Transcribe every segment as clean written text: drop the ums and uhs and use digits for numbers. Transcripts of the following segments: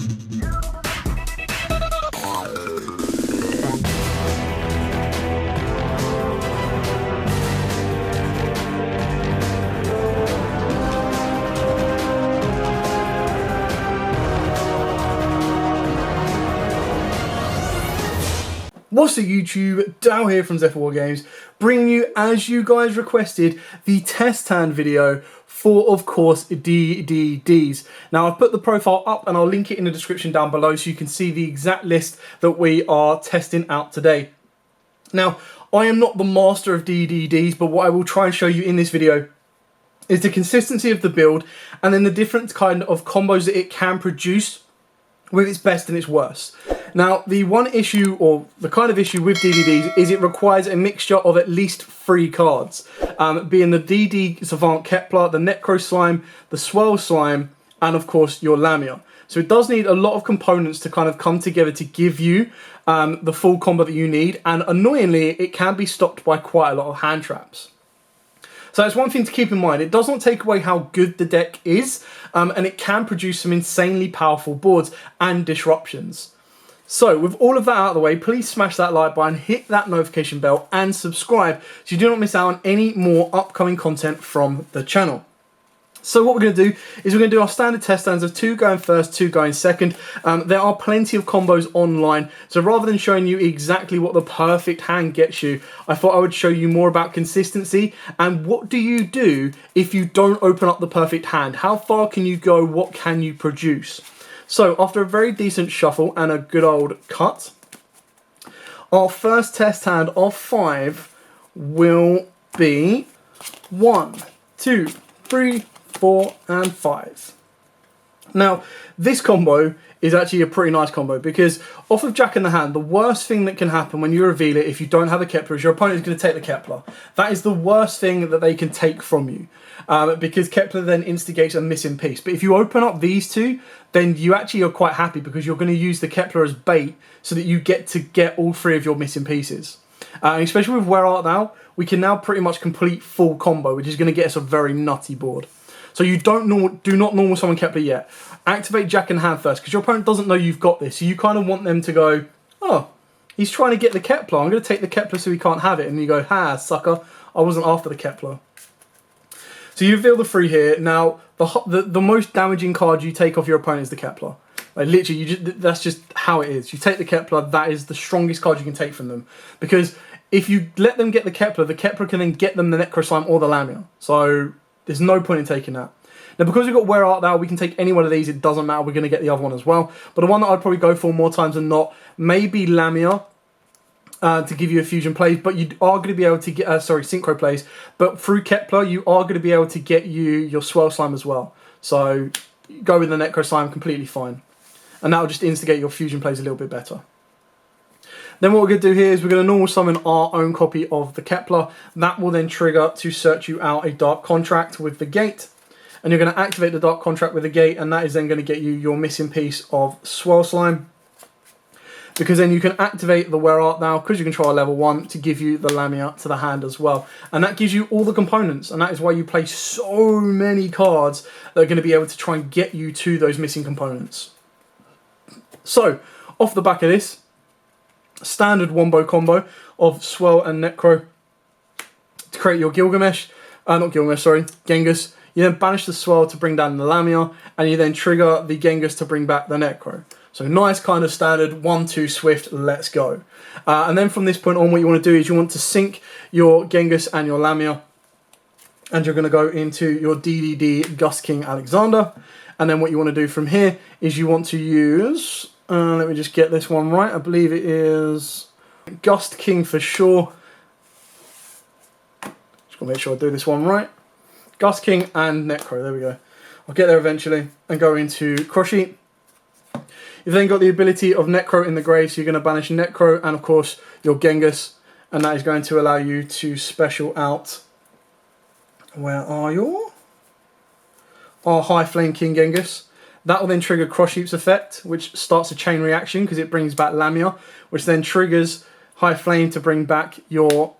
What's up YouTube, Dow here from Zephyr Games, bringing you, as you guys requested, the test hand video for, of course, DDDs. Now I've put the profile up and I'll link it in the description down below so you can see the exact list that we are testing out today. Now, I am not the master of DDDs, but what I will try and show you in this video is the consistency of the build and then the different kind of combos that it can produce with its best and its worst. Now, the one issue, or the kind of issue with DDDs, is it requires a mixture of at least 3 cards, being the DD Savant Kepler, the Necro Slime, the Swell Slime, and of course your Lamia. So it does need a lot of components to kind of come together to give you the full combo that you need, and annoyingly, it can be stopped by quite a lot of hand traps. So that's one thing to keep in mind. It does not take away how good the deck is, and it can produce some insanely powerful boards and disruptions. So with all of that out of the way, please smash that like button, hit that notification bell and subscribe so you do not miss out on any more upcoming content from the channel. So what we're going to do is we're going to do our standard test stands of 2 going first, 2 going second. There are plenty of combos online, so rather than showing you exactly what the perfect hand gets you, I thought I would show you more about consistency and what do you do if you don't open up the perfect hand. How far can you go? What can you produce? So after a very decent shuffle and a good old cut, our first test hand of 5 will be 1, 2, 3, 4 and 5. Now this combo is actually a pretty nice combo because off of Jack in the hand, the worst thing that can happen when you reveal it if you don't have a Kepler is your opponent is going to take the Kepler. That is the worst thing that they can take from you because Kepler then instigates a missing piece. But if you open up these two, then you actually are quite happy because you're going to use the Kepler as bait so that you get to get all 3 of your missing pieces. And especially with Where Art Thou, we can now pretty much complete full combo, which is going to get us a very nutty board. So you do not normal summon Kepler yet. Activate Jack in hand first because your opponent doesn't know you've got this. So you kind of want them to go, oh, he's trying to get the Kepler. I'm going to take the Kepler so he can't have it. And you go, ha, sucker, I wasn't after the Kepler. So you reveal the 3 here. Now, the most damaging card you take off your opponent is the Kepler. Like literally, that's just how it is. You take the Kepler, that is the strongest card you can take from them. Because if you let them get the Kepler can then get them the Necro Slime or the Lamia. So there's no point in taking that. Now, because we've got Where Art Thou, we can take any one of these. It doesn't matter. We're going to get the other one as well. But the one that I'd probably go for more times than not, maybe Lamia to give you a fusion plays. But you are going to be able to get, synchro plays. But through Kepler, you are going to be able to get your Swell Slime as well. So go with the Necro Slime, completely fine. And that will just instigate your fusion plays a little bit better. Then what we're going to do here is we're going to normal summon our own copy of the Kepler. That will then trigger to search you out a Dark Contract with the gate. And you're going to activate the Dark Contract with the gate, and that is then going to get you your missing piece of Swell Slime. Because then you can activate the Where Art Thou, because you control a level 1, to give you the Lamia to the hand as well. And that gives you all the components, and that is why you play so many cards that are going to be able to try and get you to those missing components. So, off the back of this, standard wombo combo of Swell and Necro to create your Genghis. You then banish the Swell to bring down the Lamia, and you then trigger the Genghis to bring back the Necro. So nice kind of standard 1-2 swift, let's go. And then from this point on, what you want to do is you want to sync your Genghis and your Lamia, and you're going to go into your DDD Gust King Alexander. And then what you want to do from here is you want to use, let me just get this one right, I believe it is Gust King for sure. Just going to make sure I do this one right. Gust King and Necro, there we go. I'll get there eventually and go into Crush Heap. You've then got the ability of Necro in the grave, so you're going to banish Necro and of course your Genghis, and that is going to allow you to special out, where are your? Our High Flame King Genghis. That will then trigger Crush Heap's effect, which starts a chain reaction because it brings back Lamia, which then triggers High Flame to bring back your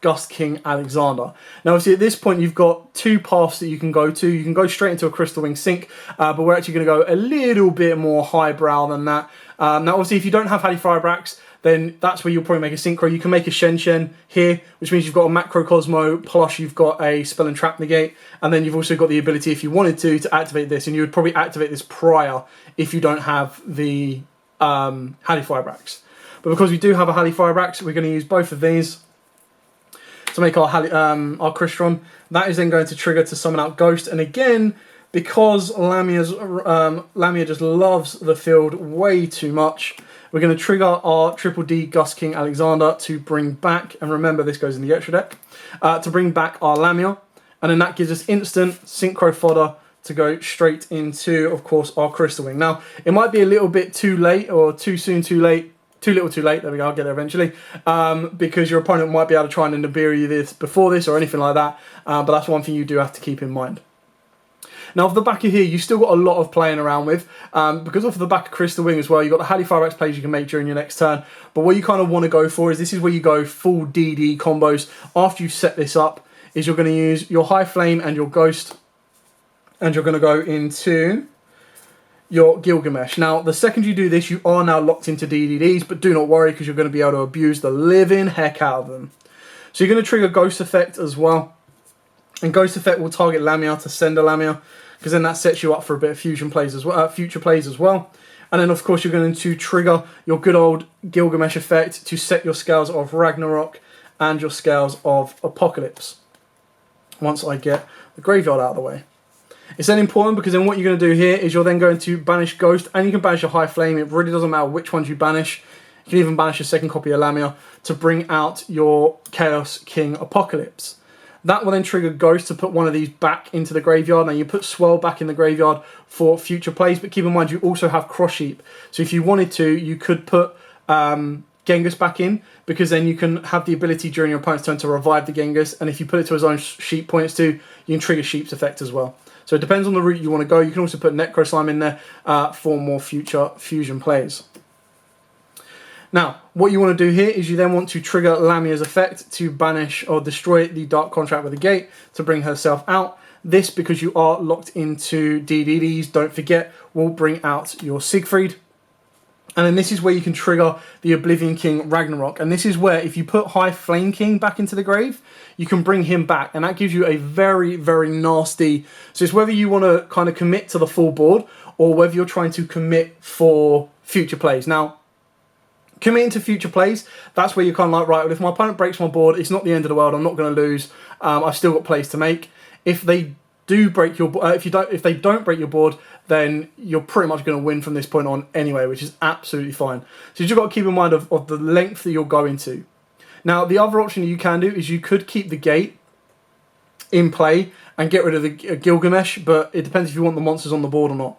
Gust King Alexander. Now obviously at this point you've got two paths that you can go to. You can go straight into a Crystal Wing Sync, but we're actually going to go a little bit more highbrow than that. Now obviously if you don't have Halley Firebrax, then that's where you'll probably make a Synchro. You can make a Shen Shen here, which means you've got a Macro Cosmo, plus you've got a Spell and Trap Negate, and then you've also got the ability, if you wanted to activate this, and you would probably activate this prior if you don't have the Halley Firebrax. But because we do have a Halley Firebrax, we're going to use both of these to make our Crystron. That is then going to trigger to summon out Ghost, and again, because Lamia just loves the field way too much, we're going to trigger our Triple D Gust King Alexander to bring back, and remember this goes in the extra deck, to bring back our Lamia, and then that gives us instant Synchro fodder to go straight into, of course, our Crystal Wing. Now, it might be a little bit too late, or too soon, too late, too little too late, there we go, I'll get there eventually, because your opponent might be able to try and Nibiru you this before this or anything like that, but that's one thing you do have to keep in mind. Now off the back of here, you've still got a lot of playing around with, because off the back of Crystal Wing as well, you've got the Halley Firebrax plays you can make during your next turn, but what you kind of want to go for is, this is where you go full DD combos. After you set this up, is you're going to use your High Flame and your Ghost, and you're going to go into your Gilgamesh. Now, the second you do this, you are now locked into DDDs, but do not worry, because you're going to be able to abuse the living heck out of them. So you're going to trigger Ghost Effect as well, and Ghost Effect will target Lamia to send a Lamia, because then that sets you up for a bit of fusion plays as well, future plays as well. And then of course you're going to trigger your good old Gilgamesh effect to set your scales of Ragnarok and your scales of Apocalypse, once I get the graveyard out of the way. It's then important because then what you're going to do here is you're then going to banish Ghost, and you can banish your High Flame. It really doesn't matter which ones you banish. You can even banish a second copy of Lamia to bring out your Chaos King Apocalypse. That will then trigger Ghost to put one of these back into the graveyard. Now you put Swell back in the graveyard for future plays, but keep in mind you also have Cross Sheep. So if you wanted to, you could put Genghis back in, because then you can have the ability during your opponent's turn to revive the Genghis, and if you put it to his own sheep points too, you can trigger Sheep's effect as well. So it depends on the route you want to go. You can also put Necro Slime in there for more future fusion plays. Now, what you want to do here is you then want to trigger Lamia's effect to banish or destroy the Dark Contract with a Gate to bring herself out. This, because you are locked into DDDs, don't forget, will bring out your Siegfried. And then this is where you can trigger the Oblivion King Ragnarok. And this is where, if you put High Flame King back into the grave, you can bring him back. And that gives you a very, very nasty... So it's whether you want to kind of commit to the full board, or whether you're trying to commit for future plays. Now, committing to future plays, that's where you're kind of like, right, well, if my opponent breaks my board, it's not the end of the world, I'm not going to lose, I've still got plays to make. If they do break your if they don't break your board, then you're pretty much going to win from this point on anyway, which is absolutely fine. So you've just got to keep in mind of the length that you're going to. Now, the other option you can do is you could keep the Gate in play and get rid of the Gilgamesh, but it depends if you want the monsters on the board or not.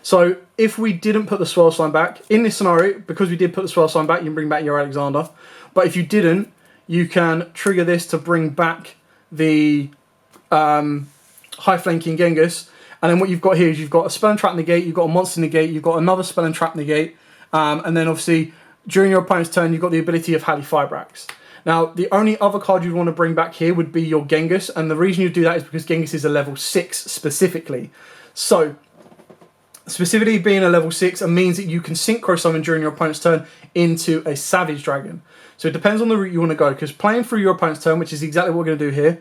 So if we didn't put the Swell Sign back, in this scenario, because we did put the Swell Sign back, you can bring back your Alexander. But if you didn't, you can trigger this to bring back the High Flame King Genghis. And then what you've got here is you've got a Spell and Trap Negate, you've got a Monster Negate, you've got another Spell and Trap Negate. And then obviously, during your opponent's turn, you've got the ability of Halley Firebrax. Now, the only other card you'd want to bring back here would be your Genghis. And the reason you do that is because Genghis is a level 6 specifically. So, specifically being a level 6, it means that you can Synchro Summon during your opponent's turn into a Savage Dragon. So it depends on the route you want to go, because playing through your opponent's turn, which is exactly what we're going to do here,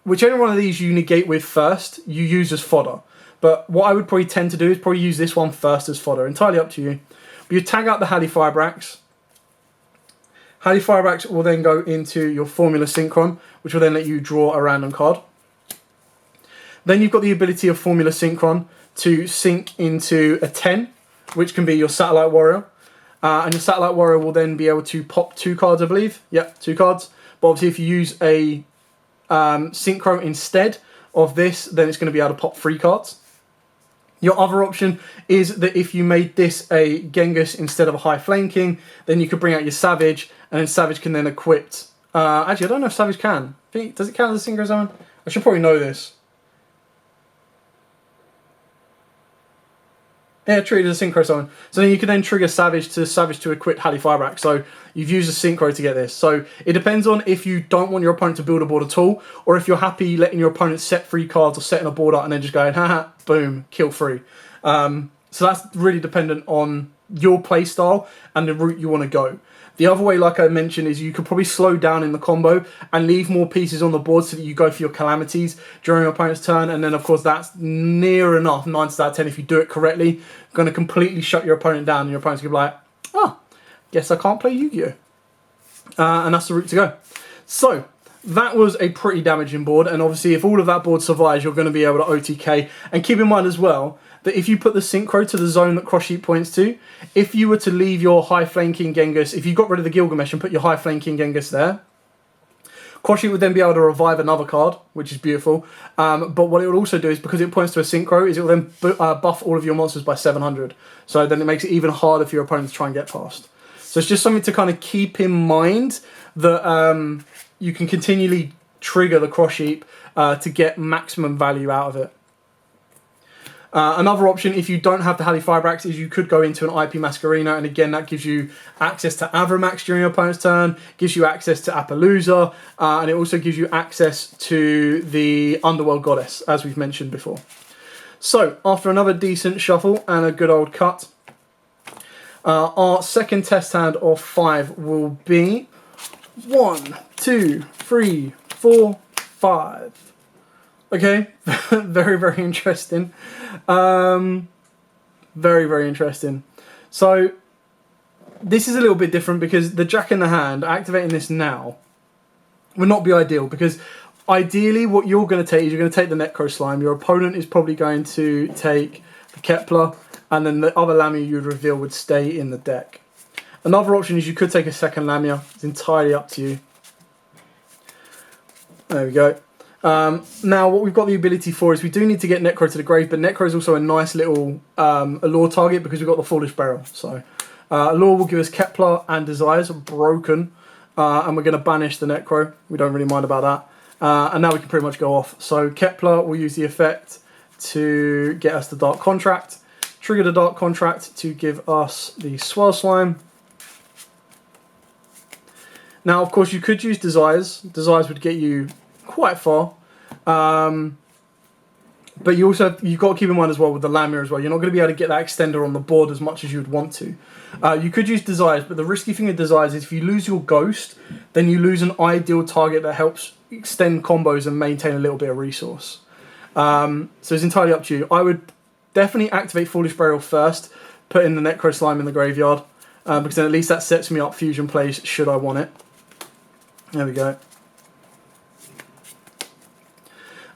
whichever one of these you negate with first, you use as fodder. But what I would probably tend to do is probably use this one first as fodder, entirely up to you. But you tag out the Halley Firebrax. Halley Firebrax will then go into your Formula Synchron, which will then let you draw a random card. Then you've got the ability of Formula Synchron to sync into a 10, which can be your Satellite Warrior. And your Satellite Warrior will then be able to pop 2 cards, I believe. Yep, 2 cards. But obviously if you use a Synchro instead of this, then it's going to be able to pop 3 cards. Your other option is that if you made this a Genghis instead of a High Flame King, then you could bring out your Savage, and then Savage can then equip... actually, I don't know if Savage can. Does it count as a Synchro Zone? I should probably know this. Yeah, treated as a synchro summon. So then you can then trigger Savage to equip Halley Fireback. So you've used a synchro to get this. So it depends on if you don't want your opponent to build a board at all, or if you're happy letting your opponent set 3 cards or setting a board up and then just going, haha, boom, kill 3. So that's really dependent on your play style and the route you want to go. The other way, like I mentioned, is you could probably slow down in the combo and leave more pieces on the board so that you go for your calamities during your opponent's turn. And then, of course, that's near enough, 9 out of 10, if you do it correctly, going to completely shut your opponent down. And your opponent's going to be like, oh, guess I can't play Yu-Gi-Oh! And that's the route to go. So that was a pretty damaging board. And obviously, if all of that board survives, you're going to be able to OTK. And keep in mind as well, that if you put the synchro to the zone that cross sheet points to, if you were to leave your high flanking Genghis, if you got rid of the Gilgamesh and put your high flanking Genghis there, cross sheet would then be able to revive another card, which is beautiful. But what it would also do is, because it points to a synchro, is it will then buff all of your monsters by 700. So then it makes it even harder for your opponent to try and get past. So it's just something to kind of keep in mind, that you can continually trigger the cross sheet to get maximum value out of it. Another option, if you don't have the Halley Firebracks, is you could go into an IP Masquerena, and again, that gives you access to Avramax during your opponent's turn, gives you access to Appaloosa, and it also gives you access to the Underworld Goddess, as we've mentioned before. So, after another decent shuffle and a good old cut, our second test hand of 5 will be 1, 2, 3, 4, 5. Okay, very, very interesting. Very, very interesting. So, this is a little bit different because the Jack in the hand, activating this now, would not be ideal, because ideally what you're going to take is you're going to take the Necro Slime. Your opponent is probably going to take the Kepler, and then the other Lamia you'd reveal would stay in the deck. Another option is you could take a second Lamia. It's entirely up to you. There we go. Now, what we've got the ability for is we do need to get Necro to the grave, but Necro is also a nice little Allure target because we've got the Foolish Burial. So, Allure will give us Kepler and Desires, broken, and we're going to banish the Necro. We don't really mind about that. And now we can pretty much go off. So, Kepler will use the effect to get us the Dark Contract, trigger the Dark Contract to give us the Swirl Slime. Now, of course, you could use Desires. Desires would get you quite far, but you've got to keep in mind as well with the Lamia as well, you're not going to be able to get that extender on the board as much as you would want to. You could use Desires, but the risky thing with Desires is if you lose your Ghost, then you lose an ideal target that helps extend combos and maintain a little bit of resource. So it's entirely up to you. I would definitely activate Foolish Burial first, put in the Necro Slime in the graveyard, because then at least that sets me up fusion plays should I want it. There we go.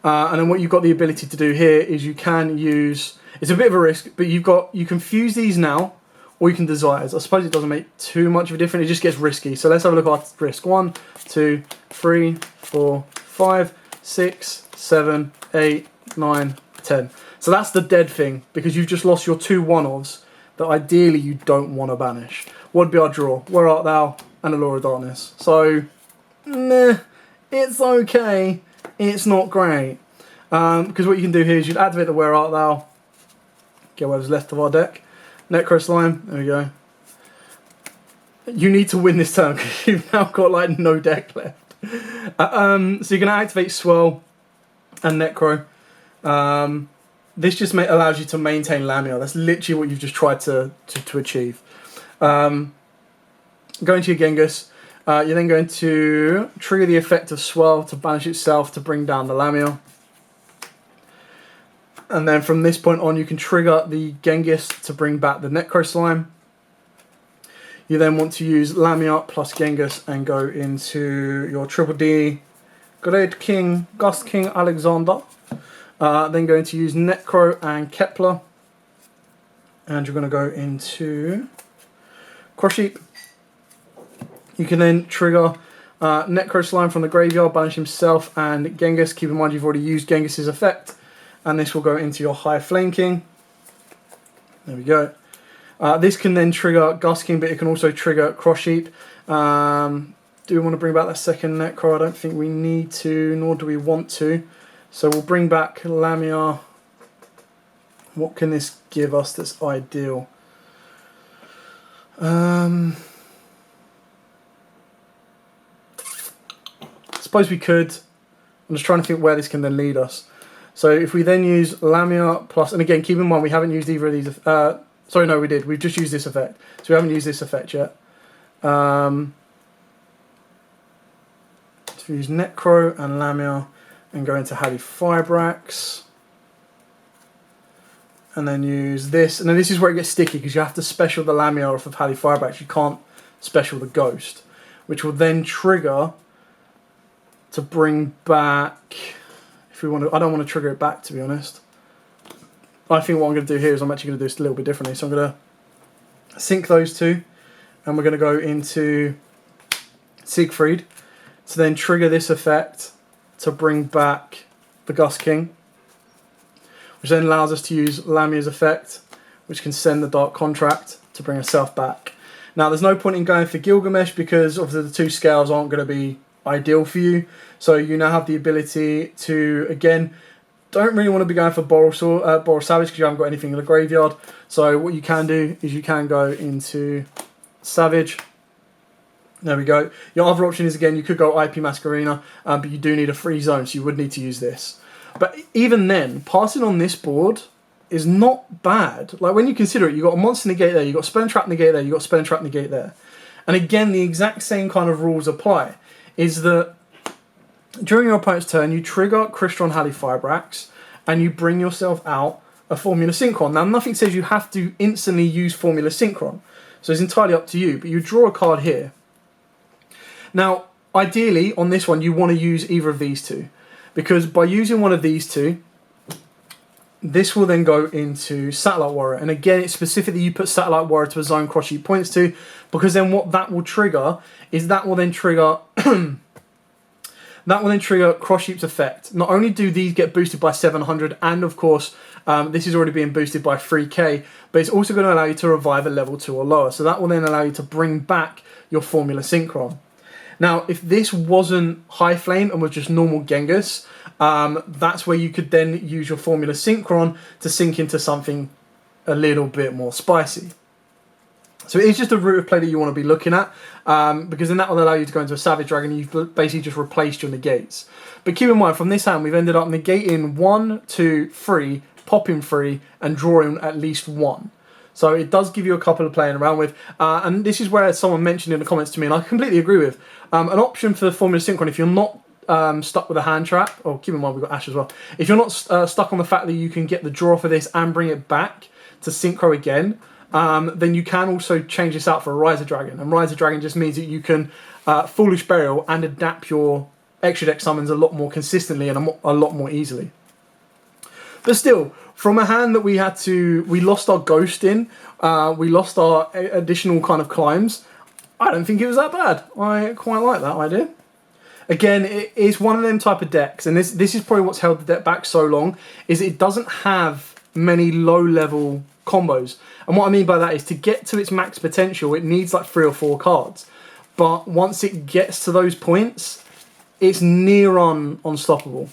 And then what you've got the ability to do here is you can use, it's a bit of a risk, but you can fuse these now, or you can Desires. I suppose it doesn't make too much of a difference, it just gets risky. So let's have a look at our risk. 1, 2, 3, 4, 5, 6, 7, 8, 9, 10. So that's the dead thing, because you've just lost your 2 one-offs that ideally you don't want to banish. What would be our draw? Where Art Thou and Allure of Darkness. So, meh, it's okay. It's not great. Because what you can do here is you'd activate the Where Art Thou, get whatever's left of our deck. Necro Slime, there we go. You need to win this turn because you've now got like no deck left. So you're going to activate Swirl and Necro. This just allows you to maintain Lamia. That's literally what you've just tried to achieve. Going to your Genghis. You're then going to trigger the effect of Swirl to banish itself to bring down the Lamia. And then from this point on, you can trigger the Genghis to bring back the Necro Slime. You then want to use Lamia plus Genghis and go into your Triple D, Great King, Gust King Alexander. Then going to use Necro and Kepler. And you're going to go into Cross Sheep. You can then trigger Necro Slime from the graveyard, banish himself and Genghis. Keep in mind you've already used Genghis's effect. And this will go into your High Flanking. There we go. This can then trigger Gust King, but it can also trigger Cross Sheep. Do we want to bring back that second Necro? I don't think we need to, nor do we want to. So we'll bring back Lamia What can this give us that's ideal? Suppose we could. I'm just trying to think where this can then lead us. So if we then use Lamia plus, and again, keep in mind we haven't used either of these. Sorry, no, we did. We've just used this effect. So we haven't used this effect yet. So we use Necro and Lamia and go into Hadi Fibrax. And then use this. And then this is where it gets sticky because you have to special the Lamia off of Hadi Fibrax. You can't special the Ghost, which will then trigger to bring back, if we want to, I don't want to trigger it back, to be honest. I think what I'm going to do here is I'm actually going to do this a little bit differently. So I'm going to sync those two, and we're going to go into Siegfried to then trigger this effect to bring back the Gust King, which then allows us to use Lamia's effect, which can send the Dark Contract to bring herself back. Now, there's no point in going for Gilgamesh because obviously the two scales aren't going to be ideal for you. So you now have the ability to, again, don't really want to be going for Boral Savage because you haven't got anything in the graveyard. So what you can do is you can go into Savage. There we go. Your other option is, again, you could go IP Masquerena, but you do need a free zone, so you would need to use this. But even then, passing on this board is not bad. Like, when you consider it, you've got a Monster Negate there, you've got Spell and Trap Negate there, you've got Spell and Trap Negate there. And again, the exact same kind of rules apply. Is that during your opponent's turn, you trigger Crystron Hadi Fibrax and you bring yourself out a Formula Synchron. Now, nothing says you have to instantly use Formula Synchron, so it's entirely up to you, but you draw a card here. Now, ideally, on this one, you want to use either of these two, because by using one of these two, this will then go into Satellite Warrior. And again, it's specifically you put Satellite Warrior to a zone Cross Sheep points to, because then what that will trigger is that will then trigger Cross Sheep's effect. Not only do these get boosted by 700, and of course, this is already being boosted by 3k, but it's also going to allow you to revive a level 2 or lower. So that will then allow you to bring back your Formula Synchron. Now, if this wasn't High Flame and was just normal Genghis, that's where you could then use your Formula Synchron to sync into something a little bit more spicy. So it is just a route of play that you want to be looking at, because then that will allow you to go into a Savage Dragon and you've basically just replaced your negates. But keep in mind, from this hand, we've ended up negating 1, 2, 3, popping 3, and drawing at least 1. So it does give you a couple of playing around with. And this is where someone mentioned in the comments to me, and I completely agree with, an option for the Formula Synchron, if you're not stuck with a hand trap, or keep in mind we've got Ash as well, if you're not stuck on the fact that you can get the draw for this and bring it back to Synchro again, then you can also change this out for a Riser Dragon. And Riser Dragon just means that you can Foolish Burial and adapt your extra deck summons a lot more consistently and a lot more easily. But still, from a hand that we lost our Ghost in, we lost our additional kind of climbs, I don't think it was that bad. I quite like that idea. Again, it's one of them type of decks, and this is probably what's held the deck back so long, is it doesn't have many low-level combos. And what I mean by that is, to get to its max potential, it needs like 3 or 4 cards. But once it gets to those points, it's near unstoppable.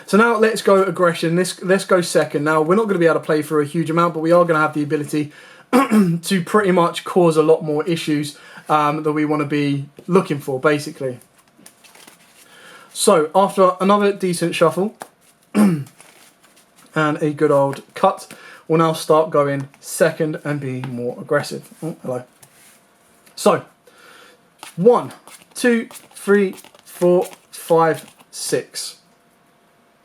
So now let's go aggression. Let's go second. Now, we're not going to be able to play for a huge amount, but we are going to have the ability to pretty much cause a lot more issues that we want to be looking for, basically. So, after another decent shuffle and a good old cut, we'll now start going second and be more aggressive. Oh, hello. So, 1, 2, 3, 4, 5, 6.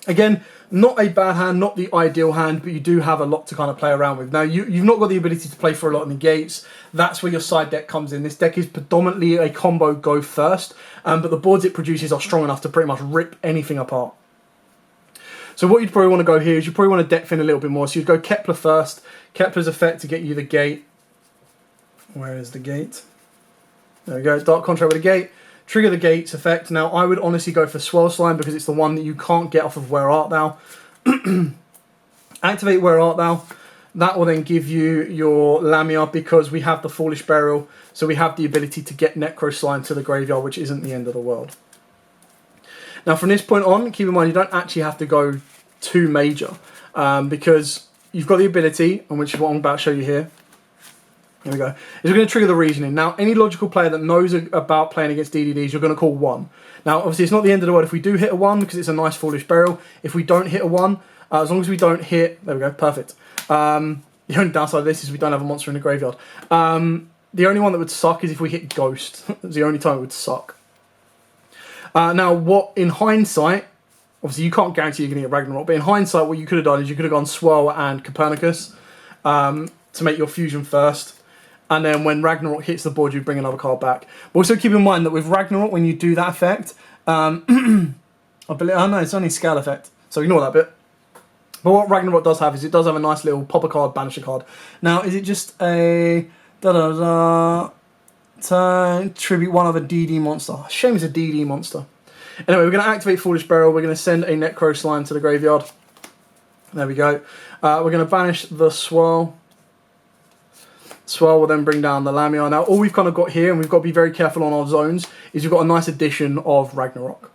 Again, not a bad hand, not the ideal hand, but you do have a lot to kind of play around with. Now, you've not got the ability to play for a lot of negates. That's where your side deck comes in. This deck is predominantly a combo go first, but the boards it produces are strong enough to pretty much rip anything apart. So what you'd probably want to go here is you probably want to deck fin a little bit more. So you'd go Kepler first. Kepler's effect to get you the gate. Where is the gate? There we go, Dark Contract with a gate. Trigger the gates effect. Now, I would honestly go for Swell Slime because it's the one that you can't get off of Where Art Thou. Activate Where Art Thou. That will then give you your Lamia because we have the Foolish Burial, so we have the ability to get Necro Slime to the graveyard, which isn't the end of the world. Now, from this point on, keep in mind you don't actually have to go too major. because you've got the ability, and which is what I'm about to show you here. Here we go. Is we're going to trigger the reasoning. Now, any logical player that knows about playing against DDDs, you're going to call 1. Now, obviously, it's not the end of the world if we do hit a 1, because it's a nice Foolish Burial. If we don't hit a 1, as long as we don't hit... There we go, perfect. The only downside of this is we don't have a monster in the graveyard. The only one that would suck is if we hit Ghost. It's the only time it would suck. Now, what in hindsight... Obviously, you can't guarantee you're going to get Ragnarok, but in hindsight, what you could have done is you could have gone Swirl and Copernicus to make your fusion first. And then when Ragnarok hits the board, you bring another card back. But also keep in mind that with Ragnarok, when you do that effect, I believe, oh no, it's only scale effect, so ignore that bit. But what Ragnarok does have is it does have a nice little pop a card, banish a card. Now, is it just a tribute one of a DD monster? Shame it's a DD monster. Anyway, we're going to activate Foolish Burial. We're going to send a Necro Slime to the graveyard. There we go. We're going to banish the Swirl. Swirl will then bring down the Lamia. Now, all we've kind of got here, and we've got to be very careful on our zones, is we've got a nice addition of Ragnarok.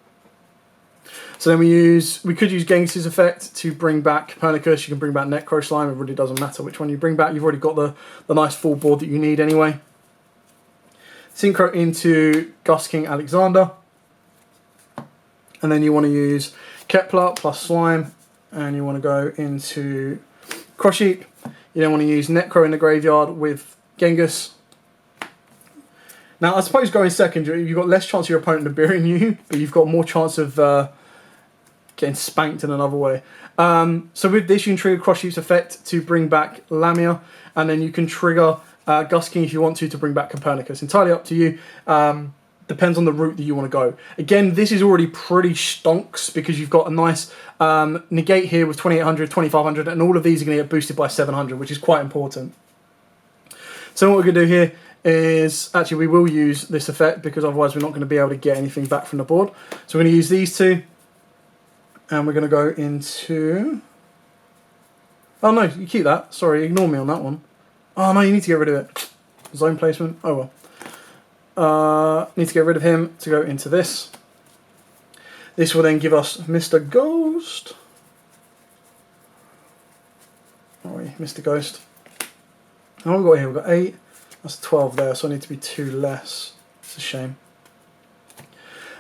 So then we could use Genghis' effect to bring back Copernicus. You can bring back Necro Slime. It really doesn't matter which one you bring back. You've already got the nice full board that you need anyway. Synchro into Gust King Alexander. And then you want to use Kepler plus Slime. And you want to go into Crush Heap. You then want to use Necro in the graveyard with Genghis. Now, I suppose going second, you've got less chance of your opponent burying you, but you've got more chance of getting spanked in another way. So with this, you can trigger Crush Heap's effect to bring back Lamia, and then you can trigger Gust King if you want to bring back Copernicus. Entirely up to you. Depends on the route that you want to go. Again, this is already pretty stonks because you've got a nice negate here with 2800, 2500, and all of these are going to get boosted by 700, which is quite important. So what we're going to do here is, actually we will use this effect because otherwise we're not going to be able to get anything back from the board. So we're going to use these two, and we're going to go into... Oh no, you keep that. Sorry, ignore me on that one. Oh no, you need to get rid of it. Zone placement, oh well. Need to get rid of him to go into this. This will then give us Mr. Ghost. Oh, Mr. Ghost. And what have we got here? We've got 8. That's 12 there, so I need to be 2 less. It's a shame.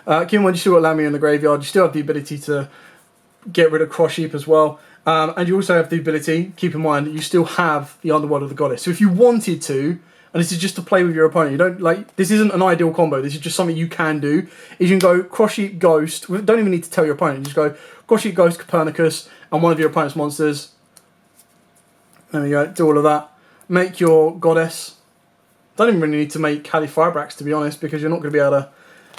Keep in mind, you still got Lamia in the graveyard. You still have the ability to get rid of Crush Heap as well. And you also have the ability, keep in mind, that you still have the Underworld of the Goddess. So if you wanted to, and this is just to play with your opponent, you don't like, this isn't an ideal combo, this is just something you can do, is you can go Crush Heap, Ghost, don't even need to tell your opponent, you just go Crush Heap, Ghost, Copernicus, and one of your opponent's monsters. There we go, do all of that. Make your Goddess. Don't even really need to make Kali Firebrax, to be honest, because you're not going to be able to,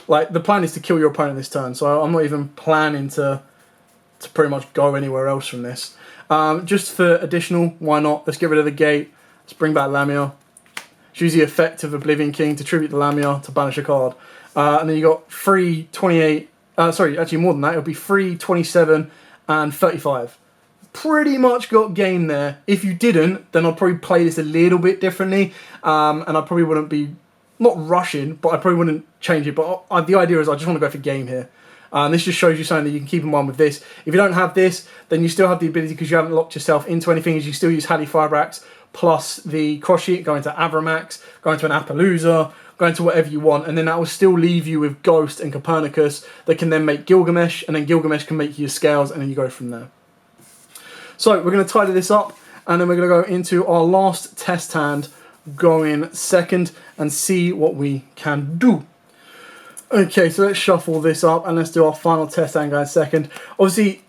like, the plan is to kill your opponent this turn, so I'm not even planning to pretty much go anywhere else from this. Just for additional, why not? Let's get rid of the gate, let's bring back Lamia. Use the effect of Oblivion King to tribute the Lamia to banish a card. And then you got 3, 28, sorry, actually more than that, it'll be 3, 27, and 35. Pretty much got game there. If you didn't, then I'd probably play this a little bit differently. And I probably wouldn't be, not rushing, but I probably wouldn't change it. But the idea is I just want to go for game here. And this just shows you something that you can keep in mind with this. If you don't have this, then you still have the ability, because you haven't locked yourself into anything, is you still use Kali Firebrax plus the Crush Heap, going to Avramax, going to an Appaloosa, going to whatever you want, and then that will still leave you with Ghost and Copernicus that can then make Gilgamesh, and then Gilgamesh can make you your Scales, and then you go from there. So we're going to tidy this up, and then we're going to go into our last test hand, going second, and see what we can do. Okay, so let's shuffle this up, and let's do our final test hand going second. Obviously,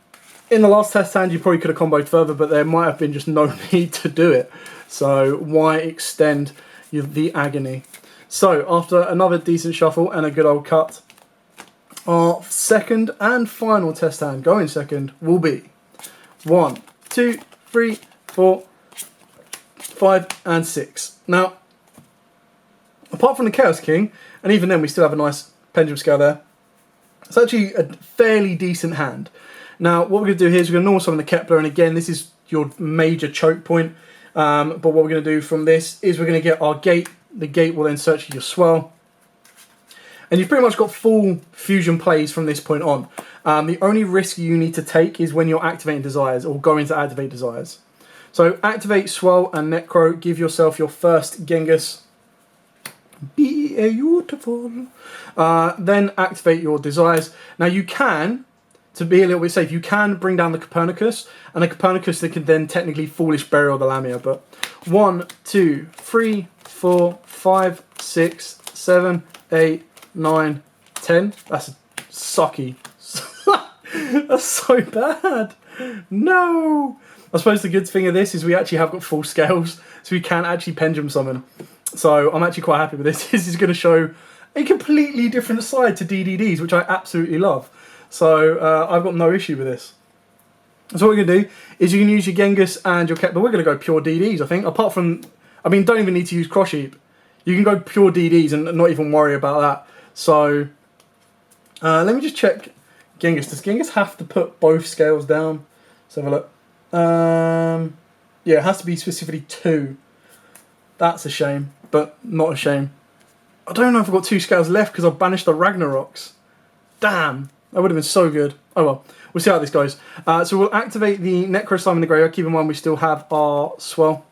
in the last test hand, you probably could have comboed further, but there might have been just no need to do it. So why extend the agony? So after another decent shuffle and a good old cut, our second and final test hand going second will be 1, 2, 3, 4, 5, and 6. Now, apart from the Chaos King, and even then we still have a nice pendulum scale there, it's actually a fairly decent hand. Now, what we're going to do here is we're going to normal summon the Kepler, and again, this is your major choke point. But what we're going to do from this is we're going to get our gate. The gate will then search your Swirl. And you've pretty much got full fusion plays from this point on. The only risk you need to take is when you're activating desires or going to activate desires. So activate Swell and Necro, give yourself your first Genghis. Beautiful. Then activate your desires. Now you can, to be a little bit safe, you can bring down the Copernicus, and the Copernicus that can then technically Foolish Burial the Lamia. But 1, 2, 3, 4, 5, 6, 7, 8, 9, 10. That's sucky. That's so bad. No. I suppose the good thing of this is we actually have got full scales, so we can actually pendulum summon. So I'm actually quite happy with this. This is going to show a completely different side to DDDs, which I absolutely love. So I've got no issue with this. So what we're going to do is you can use your Genghis and your Kepler. We're going to go pure DDs, I think. Apart from, I mean, don't even need to use Cross Sheep. You can go pure DDs and not even worry about that. So let me just check Genghis. Does Genghis have to put both scales down? Let's have a look. Yeah, it has to be specifically 2. That's a shame, but not a shame. I don't know if I've got 2 scales left because I've banished the Ragnaroks. Damn, that would have been so good. Oh well, we'll see how this goes. So we'll activate the Necro Slime in the graveyard. Keep in mind we still have our Swell.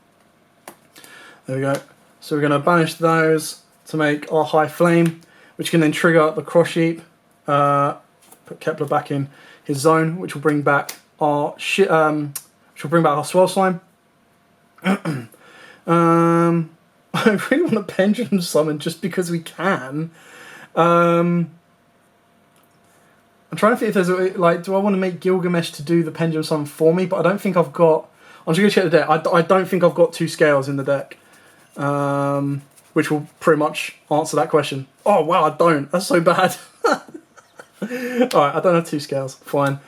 There we go. So we're going to banish those to make our High Flame, which can then trigger the Cross Sheep. Put Kepler back in his zone, which will bring back our Swell Slime. I really want a pendulum summon just because we can. I'm trying to think if there's a, like, do I want to make Gilgamesh to do the pendulum summon for me? But I don't think I've got. I'm just going to check the deck. I don't think I've got 2 scales in the deck, which will pretty much answer that question. Oh wow, I don't. That's so bad. Alright, I don't have 2 scales. Fine.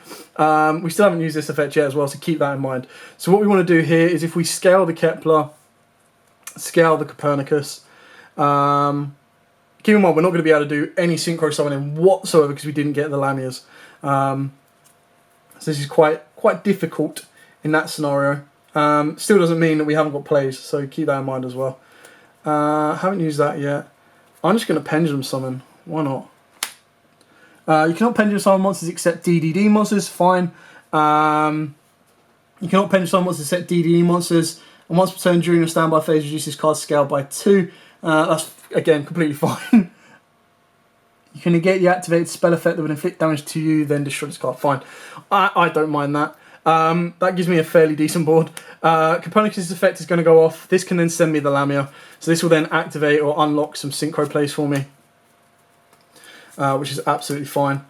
We still haven't used this effect yet as well, so keep that in mind. So what we want to do here is if we scale the Kepler, scale the Copernicus, keep in mind we're not going to be able to do any synchro summoning whatsoever because we didn't get the Lamias. So this is quite difficult in that scenario. Still doesn't mean that we haven't got plays, so keep that in mind as well. Haven't used that yet. I'm just going to pendulum summon. Why not? You cannot pendulum summon monsters except DDD monsters. Fine. You cannot pendulum summon monsters except DDD monsters. And once per turn during your standby phase, reduce this card's scale by 2. That's, again, completely fine. You can negate the activated spell effect that would inflict damage to you, then destroy this card. Fine. I don't mind that. That gives me a fairly decent board. Copernicus' effect is going to go off. This can then send me the Lamia. So this will then activate or unlock some synchro plays for me. Which is absolutely fine.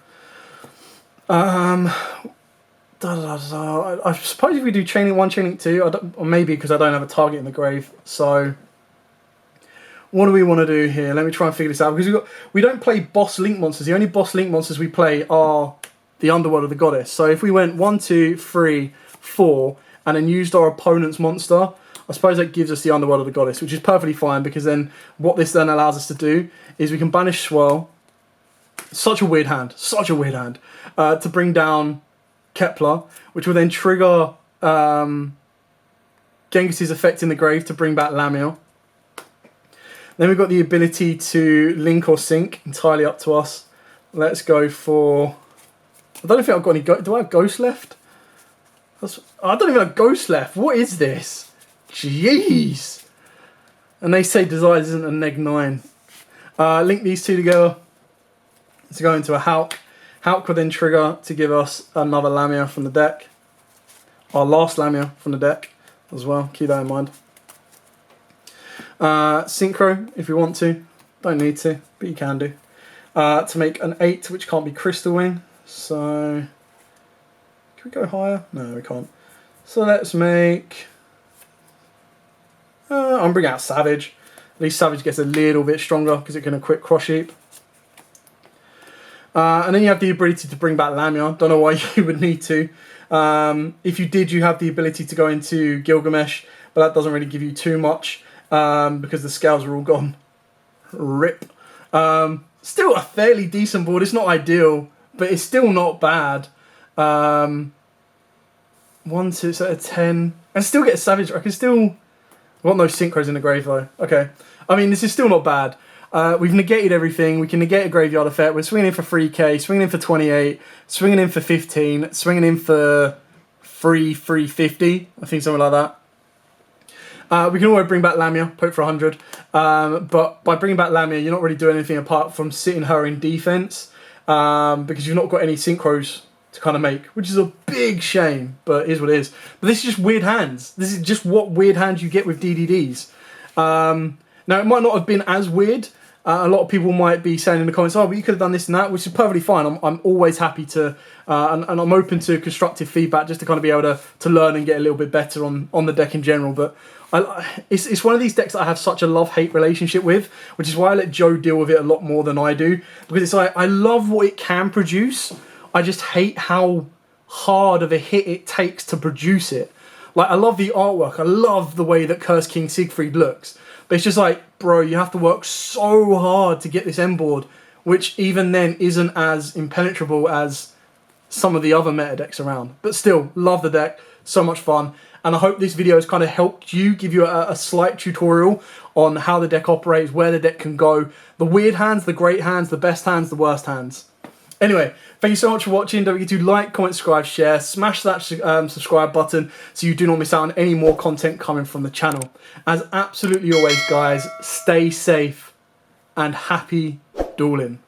I suppose if we do Chain Link 1, Chain Link 2, or maybe because I don't have a target in the grave. So what do we want to do here? Let me try and figure this out. Because we don't play boss link monsters. The only boss link monsters we play are the Underworld of the Goddess. So if we went 1, 2, 3, 4, and then used our opponent's monster, I suppose that gives us the Underworld of the Goddess, which is perfectly fine because then what this then allows us to do is we can banish Swell. Such a weird hand. Such a weird hand. To bring down Kepler, which will then trigger Genghis' effect in the grave to bring back Lamiel. Then we've got the ability to link or sync, entirely up to us. Let's go for... I don't think I've got any... Do I have Ghost left? I don't even have Ghost left. What is this? Jeez. And they say Desires isn't a neg 9. Link these two together to go into a Hulk. Hulk will then trigger to give us another Lamia from the deck. Our last Lamia from the deck as well. Keep that in mind. Synchro if we want to. Don't need to, but you can do. To make an 8, which can't be Crystal Wing. So, can we go higher? No, we can't. So let's make... I'm bringing out Savage. At least Savage gets a little bit stronger because it can equip Cross Sheep. And then you have the ability to bring back Lamia. Don't know why you would need to. If you did, you have the ability to go into Gilgamesh, but that doesn't really give you too much because the scales are all gone. Rip. Still a fairly decent board. It's not ideal, but it's still not bad. 1, 2, so a 10. I still get Savage. I can still... I've got no synchros in the grave though. Okay. I mean, this is still not bad. We've negated everything. We can negate a graveyard effect. We're swinging in for 3k, swinging in for 28, swinging in for 15, swinging in for 350, I think something like that. We can always bring back Lamia, poke for 100. But by bringing back Lamia, you're not really doing anything apart from sitting her in defense, because you've not got any synchros to kind of make, which is a big shame, but it is what it is. But this is just weird hands. This is just what weird hands you get with DDDs. Now, it might not have been as weird. A lot of people might be saying in the comments, oh, but you could have done this and that, which is perfectly fine. I'm always happy to, and I'm open to constructive feedback just to kind of be able to learn and get a little bit better on the deck in general. But it's one of these decks that I have such a love-hate relationship with, which is why I let Joe deal with it a lot more than I do. Because it's like, I love what it can produce. I just hate how hard of a hit it takes to produce it. Like, I love the artwork. I love the way that Curse King Siegfried looks. But it's just like, bro, you have to work so hard to get this end board, which even then isn't as impenetrable as some of the other meta decks around. But still, love the deck. So much fun. And I hope this video has kind of helped you, give you a slight tutorial on how the deck operates, where the deck can go, the weird hands, the great hands, the best hands, the worst hands. Anyway, thank you so much for watching. Don't forget to like, comment, subscribe, share, smash that subscribe button so you do not miss out on any more content coming from the channel. As absolutely always, guys, stay safe and happy dueling.